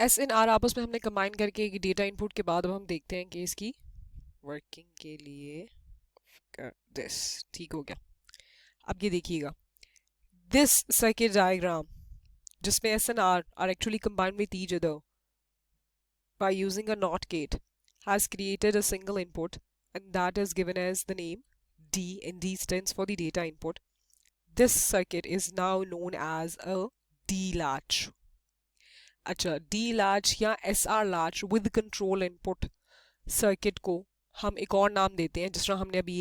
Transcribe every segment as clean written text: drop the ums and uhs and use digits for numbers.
S N are आपस में हमने कंबाइन करके एक डेटा इनपुट के बाद अब हम देखते हैं कि इसकी वर्किंग के लिए दिस ठीक हो गया। अब ये देखिएगा, दिस सर्किट डायग्राम जिसमें S N R actually combined with each other by using a NOT gate has created a single input and that is given as the name D, and D stands for the data input. This circuit is now known as a D latch. अच्छा, D latch या SR latch with control input circuit को हम एक और नाम देते हैं, जिस तरह हमने अभी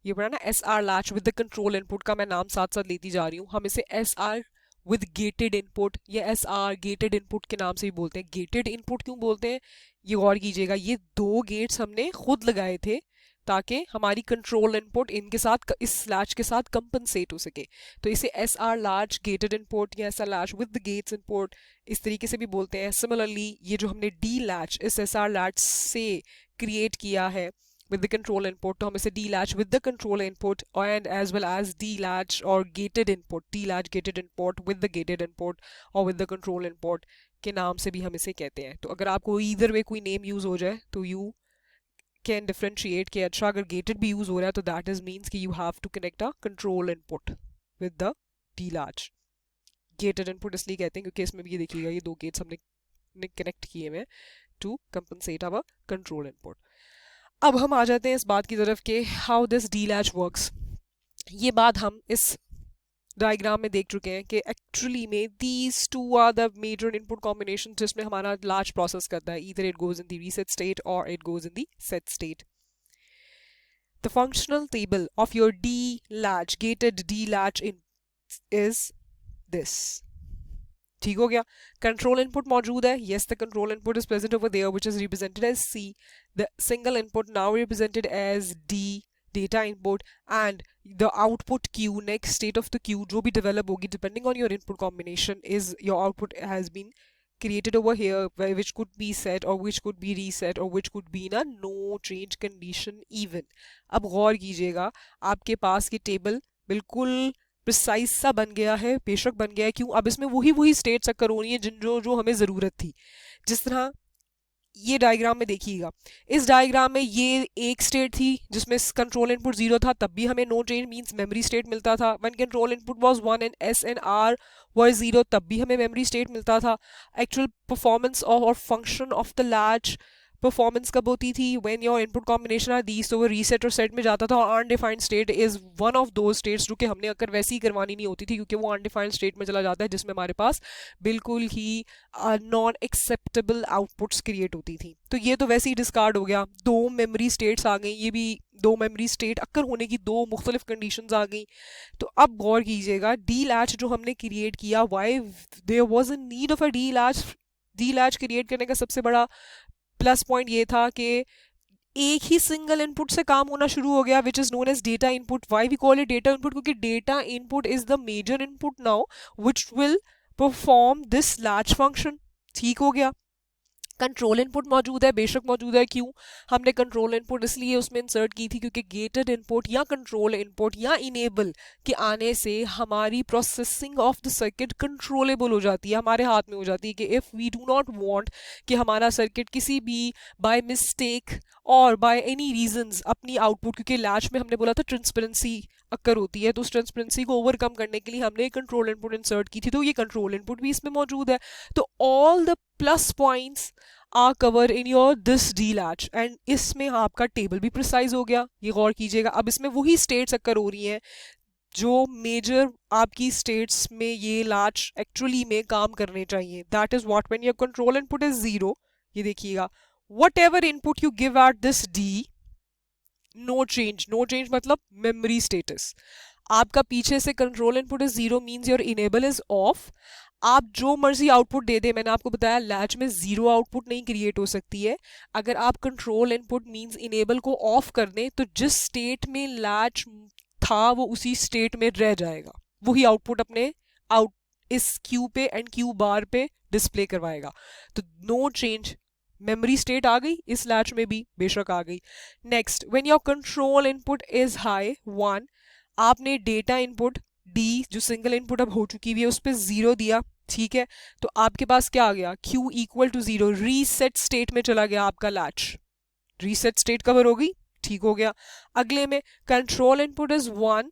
ये पढ़ा ना, SR latch with the control input का मैं नाम साथ साथ लेती जा रही हूँ। हम इसे SR विद गेटेड इनपुट या SR गेटेड इनपुट के नाम से भी बोलते हैं। गेटेड इनपुट क्यों बोलते हैं, ये गौर कीजिएगा, ये दो गेट्स हमने खुद लगाए थे ताकि हमारी कंट्रोल इनपुट इनके साथ इस लैच के साथ कंपनसेट हो सके। तो इसे SR लैच गेटेड इनपुट या SR latch with the gates input इस तरीके से भी बोलते हैं। सिमिलरली ये जो हमने D लैच इस SR लैच से क्रिएट किया है with the control input, तो हम इसे D latch with the control input and as well as D latch or gated input, D latch gated input with the gated input or with the control input के नाम से भी हम इसे कहते हैं। तो अगर आपको either way कोई नेम यूज हो जाए तो you can differentiate कि अच्छा अगर gated भी यूज हो रहा है तो that is means कि you have to connect a control input with the D latch। gated input इसलिए कहते हैं क्योंकि इसमें भी ये देखिएगा, ये दो gates हमने कनेक्ट किए हुए हैं to compensate our control input। अब हम आ जाते हैं इस बात की तरफ कि how this D latch works. ये बात हम इस डायग्राम में देख चुके हैं कि एक्चुअली में these two are the major input combination जिसमें हमारा लैच प्रोसेस करता है, either it goes in the reset state और it goes in the set state. The functional table of your D latch gated D latch in is this. ठीक हो गया, control input मौजूद है, yes the control input is present over there which is represented as C, the single input now represented as D data input and the output queue, next state of the queue जो भी develop होगी depending on your input combination is your output has been created over here which could be set or which could be reset or which could be in a no change condition even। अब गौर कीजिएगा, आपके पास की table बिल्कुल precise सा बन गया है, बेशक बन गया है, क्यों, अब इसमें वही स्टेट्स अक्कर हो रही हैं जिन जो हमें ज़रूरत थी। जिस तरह ये डायग्राम में देखिएगा, इस डायग्राम में ये एक स्टेट थी जिसमें कंट्रोल इनपुट 0 था, तब भी हमें no change means memory state मिलता था। When control input was 1 and S and R was 0 तब भी हमें मेमोरी स्टेट मिलता था। एक्चुअल परफॉर्मेंस ऑफ और function of the latch performance कब होती थी, when your input combination are these, तो वो रीसेट और सेट में जाता था। और undefined state is one of दो स्टेट्स जो कि हमने अगर वैसे ही करवानी नहीं होती थी क्योंकि वो अनडिफाइंड स्टेट में चला जाता है जिसमें हमारे पास बिल्कुल ही नॉन एक्सेप्टेबल आउटपुट्स क्रिएट होती थी। तो ये तो वैसे ही डिस्कार्ड हो गया, दो मेमोरी स्टेट्स आ गई, ये भी दो मेमोरी स्टेट अक्कर होने की दो मुख्तलिफ कंडीशंस आ गई। तो अब गौर कीजिएगा, डी लैच जो हमने क्रिएट किया, why there was a need of a D latch. D latch create करने का सबसे बड़ा प्लस पॉइंट ये था कि एक ही सिंगल इनपुट से काम होना शुरू हो गया, which is known as data input. Why we call it data input, क्योंकि data input is the major input now which will perform this latch function. ठीक हो गया, कंट्रोल इनपुट मौजूद है, बेशक मौजूद है, क्यों, हमने कंट्रोल इनपुट इसलिए उसमें इंसर्ट की थी क्योंकि गेटेड इनपुट या कंट्रोल इनपुट या इनेबल के आने से हमारी processing of the circuit controllable हो जाती है, हमारे हाथ में हो जाती है कि if we do not want कि हमारा सर्किट किसी भी बाय मिस्टेक और बाय एनी रीजंस अपनी आउटपुट, क्योंकि लैच में हमने बोला था ट्रांसपेरेंसी अक्कर होती है, तो उस ट्रांसपेरेंसी को ओवरकम करने के लिए हमने कंट्रोल इनपुट इंसर्ट की थी, तो ये कंट्रोल इनपुट भी इसमें मौजूद है। तो all the plus points are cover in your this D latch and इसमें आपका टेबल भी प्रिसाइज हो गया, ये गौर कीजिएगा। अब इसमें वही स्टेट्स अक्कर हो रही हैं जो मेजर आपकी स्टेट्स में ये लैच एक्चुअली में काम करने चाहिए। That is what when your control input is 0, ये देखिएगा, whatever input you give at this D, no change. No change मतलब मेमोरी स्टेटस आपका पीछे से control input is 0 means your enable is off. आप जो मर्जी आउटपुट दे दे, मैंने आपको बताया लैच में 0 आउटपुट नहीं क्रिएट हो सकती है। अगर आप कंट्रोल इनपुट मीन्स इनेबल को ऑफ कर दें तो जिस स्टेट में लैच था वो उसी स्टेट में रह जाएगा, वही आउटपुट अपने आउट इस क्यू पे एंड क्यू बार पे डिस्प्ले करवाएगा। तो नो चेंज, मेमोरी स्टेट आ गई, इस लैच में भी बेशक आ गई। Next, when your control input is high 1, आपने डेटा इनपुट डी जो सिंगल इनपुट अब हो चुकी हुई है उस पर 0 दिया, ठीक है, तो आपके पास क्या आ गया, Q equal to 0, reset state में चला गया आपका लैच, रीसेट स्टेट कवर हो गई, ठीक हो गया। अगले में control input is 1,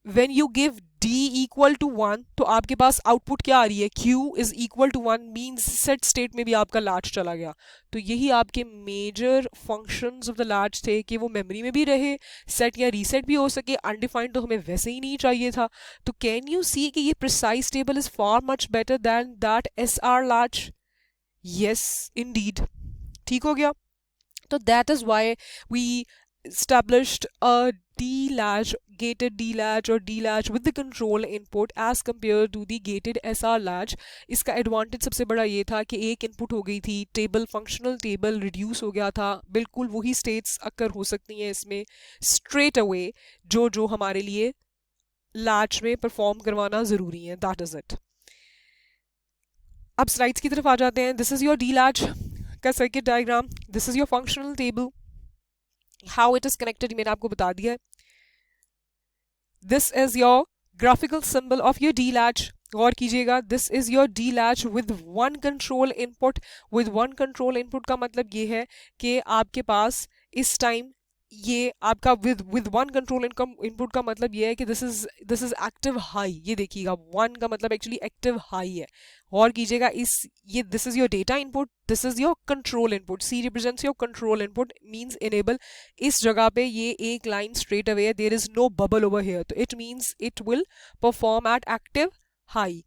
when you give d equal to 1 तो आपके पास आउटपुट क्या आ रही है, q is equal to 1, means set state में भी आपका लैच चला गया। तो यही आपके major functions of the latch थे कि वो मेमोरी में भी रहे, सेट या रीसेट भी हो सके, अनडिफाइंड तो हमें वैसे ही नहीं चाहिए था। तो कैन यू सी कि ये precise table is far much better than that S R latch, yes Indeed, ठीक हो गया। So that is why we established a D-latch, gated D-latch or D-latch with the control input as compared to the gated SR latch. इसका advantage सबसे बड़ा ये था कि एक इनपुट हो गई थी, टेबल फंक्शनल टेबल रिड्यूस हो गया था, बिल्कुल वही स्टेट्स अक्कर हो सकती हैं इसमें स्ट्रेट अवे जो जो हमारे लिए लैच में परफॉर्म करवाना ज़रूरी है, दैट इज़ इट। अब स्लाइड्स की तरफ आ जाते हैं। This is your D latch का circuit diagram, this is your functional table, how it is connected मैंने आपको बता दिया है। This is your graphical symbol of your D latch, गौर कीजिएगा, this is your D latch with one control input. With one control input का मतलब ये है कि आपके पास इस टाइम ये आपका विद वन कंट्रोल इनपुट का मतलब ये है कि दिस इज एक्टिव हाई। ये देखिएगा, वन का मतलब एक्चुअली एक्टिव हाई है, और कीजिएगा इस ये this is your data input, this is your control input, C represents your control input means enable. इस जगह पे ये एक लाइन स्ट्रेट अवे है, there is no bubble over here, तो it means it will perform at active high.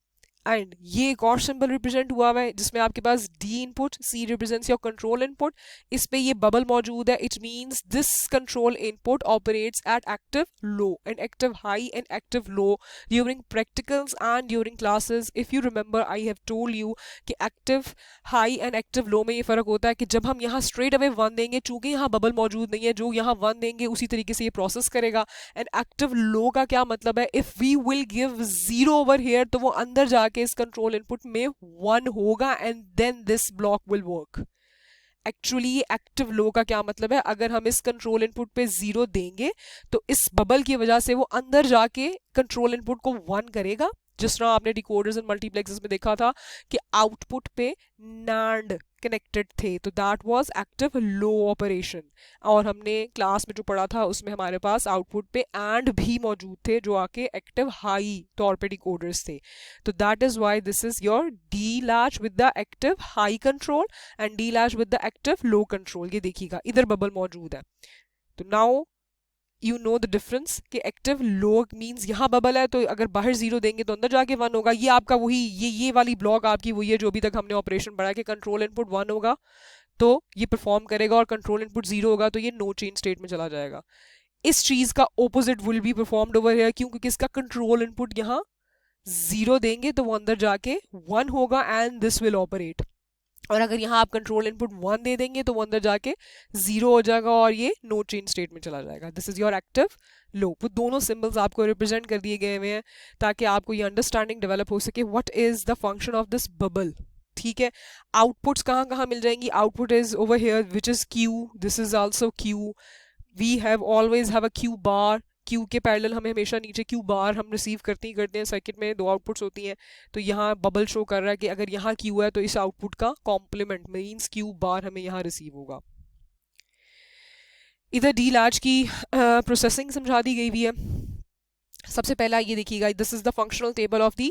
And ये एक और सिंबल रिप्रेजेंट हुआ हुआ है जिसमें आपके पास D input, C represents your control input, इस पे ये बबल मौजूद है, it means this control input operates at active low and active high and active low during practicals and during classes. If you remember I have told you कि active high and active low में ये फर्क होता है कि जब हम यहाँ स्ट्रेट अवे 1 देंगे, चूंकि यहाँ बबल मौजूद नहीं है, जो यहाँ 1 देंगे उसी तरीके से ये प्रोसेस करेगा। एंड एक्टिव लो का क्या मतलब है, if we will give 0 over here तो वो अंदर जाके इस कंट्रोल इनपुट में 1 होगा and then this block will work. Actually active low का क्या मतलब है, अगर हम इस कंट्रोल इनपुट पे 0 देंगे तो इस बबल की वजह से वो अंदर जाके कंट्रोल इनपुट को 1 करेगा, जिस तरह आपने डिकोडर्स एंड मल्टीप्लेक्सेस में देखा था कि आउटपुट पे नैंड कनेक्टेड थे, तो that was active low operation. और हमने क्लास में जो पढ़ा था उसमें हमारे पास आउटपुट पे एंड भी मौजूद थे जो आके एक्टिव हाई तौर पे डिकोडर्स थे। तो that is why this is your D latch with the active high control and D latch with the active low control. ये देखिएगा इधर बबल मौजूद है, तो now you know the difference कि एक्टिव लो मींस यहाँ बबल है, तो अगर बाहर 0 देंगे तो अंदर जाके 1 होगा। ये आपका वही ये वाली ब्लॉक आपकी वही है जो अभी तक हमने ऑपरेशन पढ़ा कि कंट्रोल इनपुट 1 होगा तो ये परफॉर्म करेगा, और कंट्रोल इनपुट 0 होगा तो ये नो चेंज स्टेट में चला जाएगा। इस चीज का opposite will be performed over here, क्योंकि इसका कंट्रोल इनपुट यहाँ 0 देंगे तो वो अंदर जाके 1 होगा एंड दिस विल ऑपरेट, और अगर यहाँ आप कंट्रोल इनपुट 1 दे देंगे तो वो अंदर जाके 0 हो जाएगा और ये नो चेंज स्टेट में चला जाएगा। This is your active low. वो दोनों सिंबल्स आपको रिप्रेजेंट कर दिए गए हुए हैं ताकि आपको ये अंडरस्टैंडिंग डेवलप हो सके what is the function of this bubble. ठीक है, आउटपुट्स कहाँ कहाँ मिल जाएंगी, output is over here which is Q, this is also Q, we have always have a Q bar, Q के पैरेलल हमें हमेशा नीचे क्यू बार हम रिसीव करते ही करते हैं, सर्किट में 2 आउटपुट्स होती हैं, तो यहाँ बबल शो कर रहा है कि अगर यहाँ क्यू है तो इस आउटपुट का कॉम्प्लीमेंट मींस क्यू बार हमें यहाँ रिसीव होगा। इधर डी लैच की प्रोसेसिंग समझा दी गई हुई है। सबसे पहला ये देखिएगा, this is the functional table of the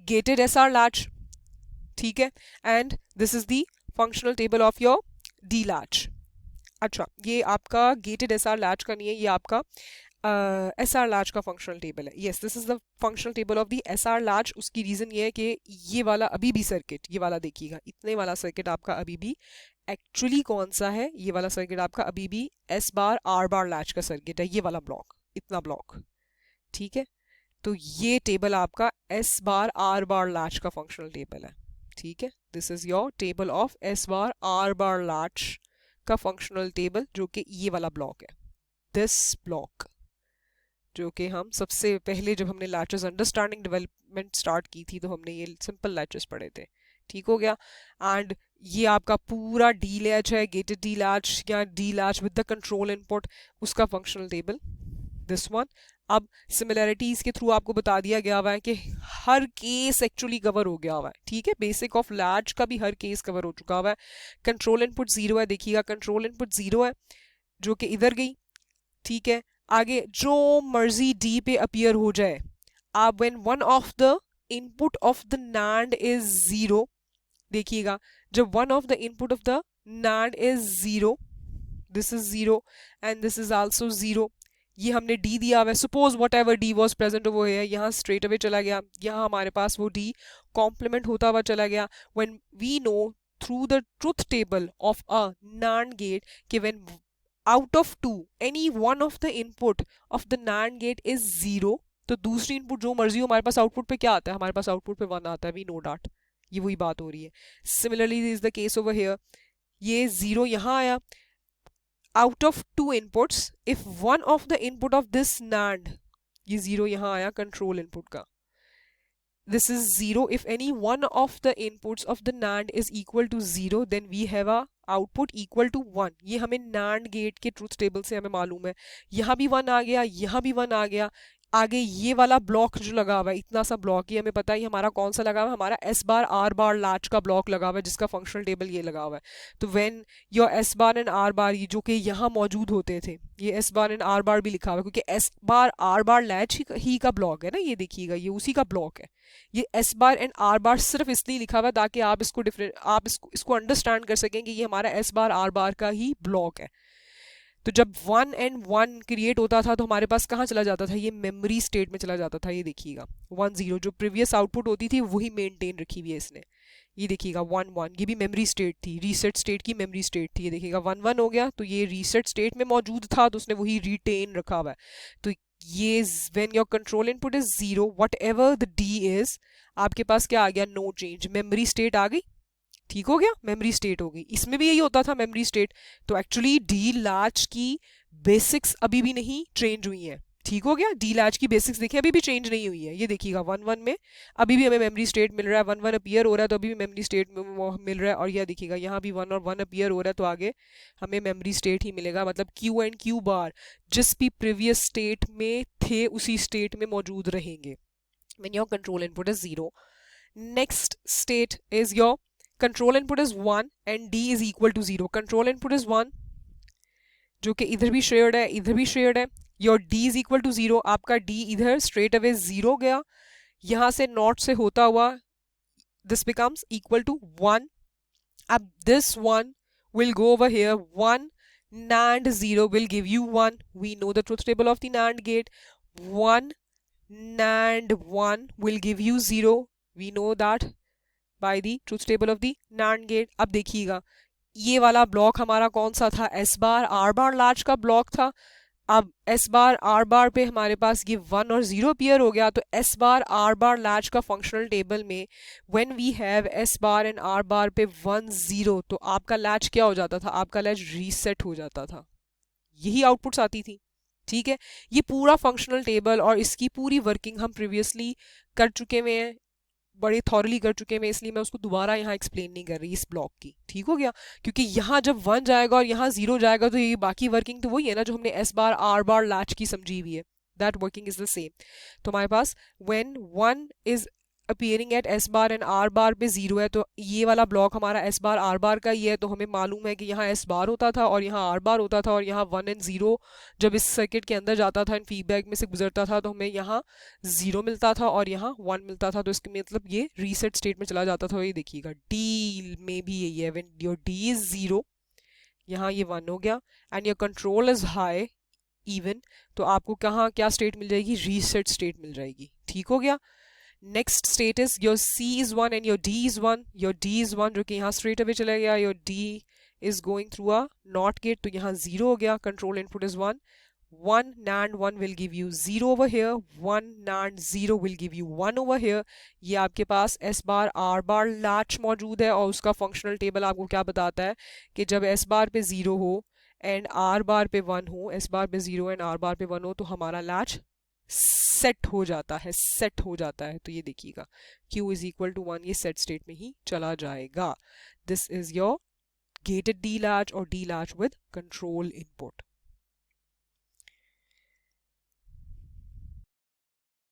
gated SR latch, ठीक है, and this is the functional table of your D latch. अच्छा, ये आपका गेटेड एसआर लैच का नहीं है, ये आपका SR लैच का फंक्शनल टेबल है। Yes, this is the functional table of the SR latch. उसकी रीज़न ये है कि ये वाला अभी भी सर्किट, ये वाला देखिएगा, इतने वाला सर्किट आपका अभी भी एक्चुअली कौन सा है, ये वाला सर्किट आपका अभी भी S bar R bar latch का सर्किट है, ये वाला ब्लॉक, इतना ब्लॉक, ठीक है। तो ये टेबल आपका S bar R bar latch का फंक्शनल टेबल है, ठीक है। This is your table of S bar R bar latch का फंक्शनल टेबल, जो कि ये वाला ब्लॉक है, दिस ब्लॉक, जो कि हम सबसे पहले जब हमने लैचेस अंडरस्टैंडिंग डेवलपमेंट स्टार्ट की थी तो हमने ये सिंपल लैचेस पढ़े थे, ठीक हो गया। एंड ये आपका पूरा डी लैच है, गेटेड डी लैच या D latch with the control input, उसका फंक्शनल टेबल दिस वन। अब सिमिलैरिटीज के थ्रू आपको बता दिया गया हुआ है कि हर केस एक्चुअली कवर हो गया हुआ है, ठीक है, बेसिक ऑफ लैच का भी हर केस कवर हो चुका हुआ है। कंट्रोल इनपुट जीरो है, देखिएगा कंट्रोल इनपुट जीरो है जो कि इधर गई, ठीक है। आगे जो मर्जी डी पे अपीयर हो जाए, आप when one of the input of the NAND is zero, देखिएगा जब one of the input of the NAND is zero, this is zero and this is also zero, ये हमने डी दिया हुआ है, suppose what ever D was present over here, यहाँ straight away चला गया, यहाँ हमारे पास वो डी कॉम्प्लीमेंट होता हुआ चला गया। When we know through the truth table of a NAND gate कि when out of two any one of the input of the NAND gate is zero, तो दूसरी इनपुट जो मर्जी हो, हमारे पास आउटपुट पे क्या आता है, हमारे पास आउटपुट पे वन आता है, वी नो डैट, ये वही बात हो रही है। Similarly is the case over here, ये जीरो यहाँ आया, out of two inputs if one of the input of this NAND, ये जीरो यहाँ आया कंट्रोल इनपुट का, this is zero if any one of the inputs of the NAND is equal to zero then we have a output equal to one, ये हमें NAND gate के truth table से हमें मालूम है। यहाँ भी वन आ गया, यहाँ भी वन आ गया, आगे ये वाला ब्लॉक जो लगा हुआ है, इतना सा ब्लॉक, ये हमें पता है हमारा कौन सा लगा हुआ है, हमारा S bar R bar latch का ब्लॉक लगा हुआ है जिसका फंक्शनल टेबल ये लगा हुआ है। तो when your S bar and R बार, ये जो कि यहाँ मौजूद होते थे, ये S बार एंड R बार भी लिखा हुआ है क्योंकि S bar R bar latch ही का ब्लॉक है ना, ये देखिएगा ये उसी का ब्लॉक है। ये S बार एंड R बार सिर्फ इसलिए लिखा हुआ है ताकि आप इसको डिफरेंट, आप इसको अंडरस्टैंड कर सकें कि ये हमारा S बार R बार का ही ब्लॉक है। तो जब वन एंड वन क्रिएट होता था तो हमारे पास कहाँ चला जाता था, ये मेमोरी स्टेट में चला जाता था, ये देखिएगा वन जीरो, जो प्रीवियस आउटपुट होती थी वही मेंटेन रखी हुई है इसने, ये देखिएगा वन वन, ये भी मेमोरी स्टेट थी, रीसेट स्टेट की मेमोरी स्टेट थी, ये देखिएगा वन वन हो गया तो ये रीसेट स्टेट में मौजूद था तो उसने वही रिटेन रखा हुआ है। तो ये when your control input is zero what ever the D is, आपके पास क्या आ गया, नो चेंज, मेमोरी स्टेट आ गई, ठीक हो गया, मेमोरी स्टेट हो गई। इसमें भी यही होता था मेमोरी स्टेट। तो एक्चुअली डी लैच की बेसिक्स अभी भी नहीं चेंज हुई हैं, ठीक हो गया, डी लैच की बेसिक्स देखिए अभी भी चेंज नहीं हुई है, ये देखिएगा वन वन में अभी भी हमें मेमोरी स्टेट मिल रहा है, वन वन अपीयर हो रहा है तो अभी भी मेमोरी स्टेट मिल रहा है, और यह देखिएगा यहाँ भी वन और वन अपीयर हो रहा है तो आगे हमें मेमोरी स्टेट ही मिलेगा, मतलब क्यू एंड क्यू बार जिस भी प्रीवियस स्टेट में थे उसी स्टेट में मौजूद रहेंगे when your control input is 0. Next state is your control input is 1 and D is equal to 0. Control input is 1 जो कि इधर भी शेयर्ड है, इधर भी शेयर्ड है, your D is equal to 0, आपका D इधर स्ट्रेट अवे 0 गया, यहाँ से नॉट से होता हुआ this becomes equal to 1. अब this 1 will go over here, 1 NAND 0 will give you 1. We know the truth table of the NAND gate. 1 NAND 1 will give you 0. We know that by the truth table of the NAND gate. अब देखिएगा ये वाला block हमारा कौन सा था, S bar R bar latch का block था। अब S बार R बार पे हमारे पास ये 1 और 0 अपीयर हो गया, तो S bar R bar latch का फंक्शनल टेबल में when we have S bar and R bar पे 1 0 तो आपका लैच क्या हो जाता था, आपका लैच रीसेट हो जाता था, यही आउटपुट्स आती थी, ठीक है। ये पूरा फंक्शनल टेबल और इसकी पूरी वर्किंग हम प्रीवियसली कर चुके हुए हैं, बड़े थॉरली कर चुके हैं, इसलिए मैं उसको दोबारा यहाँ एक्सप्लेन नहीं कर रही इस ब्लॉक की, ठीक हो गया। क्योंकि यहाँ जब 1 जाएगा और यहाँ 0 जाएगा तो ये बाकी वर्किंग तो वही है ना जो हमने S bar R bar latch की समझी हुई है, that working is the same. तो हमारे पास when 1 is appearing at S bar and R bar पे 0 है तो ये वाला ब्लॉक हमारा S बार R बार का ही है, तो हमें मालूम है कि यहाँ S बार होता था और यहाँ R बार होता था, और यहाँ 1 एंड 0 जब इस सर्किट के अंदर जाता था, इन फीडबैक में से गुजरता था तो हमें यहाँ 0 मिलता था और यहाँ 1 मिलता था, तो इसके मतलब ये रीसेट स्टेट में चला जाता था। ये देखिएगा D में भी यही है, व्हेन योर D इज 0 यहाँ ये 1 हो गया and your control is high even, तो आपको कहाँ क्या स्टेट मिल जाएगी, रीसेट स्टेट मिल जाएगी, ठीक हो गया। Next state is your C is 1 and your D is 1. Your D is 1 जो कि यहाँ स्ट्रेट अवे चला गया, your D is going through a NOT gate तो यहाँ 0 हो गया, control input is 1. 1 NAND 1 will give you 0 over here, 1 NAND 0 will give you 1 over here. ये आपके पास S bar R bar latch मौजूद है और उसका फंक्शनल टेबल आपको क्या बताता है कि जब S बार पे 0 हो एंड R बार पे 1 हो, S बार पे 0 एंड R बार पे 1 हो तो हमारा लैच सेट हो जाता है, सेट हो जाता है। तो ये देखिएगा Q इज इक्वल टू 1, ये सेट स्टेट में ही चला जाएगा। This is your gated D latch or D latch with control input.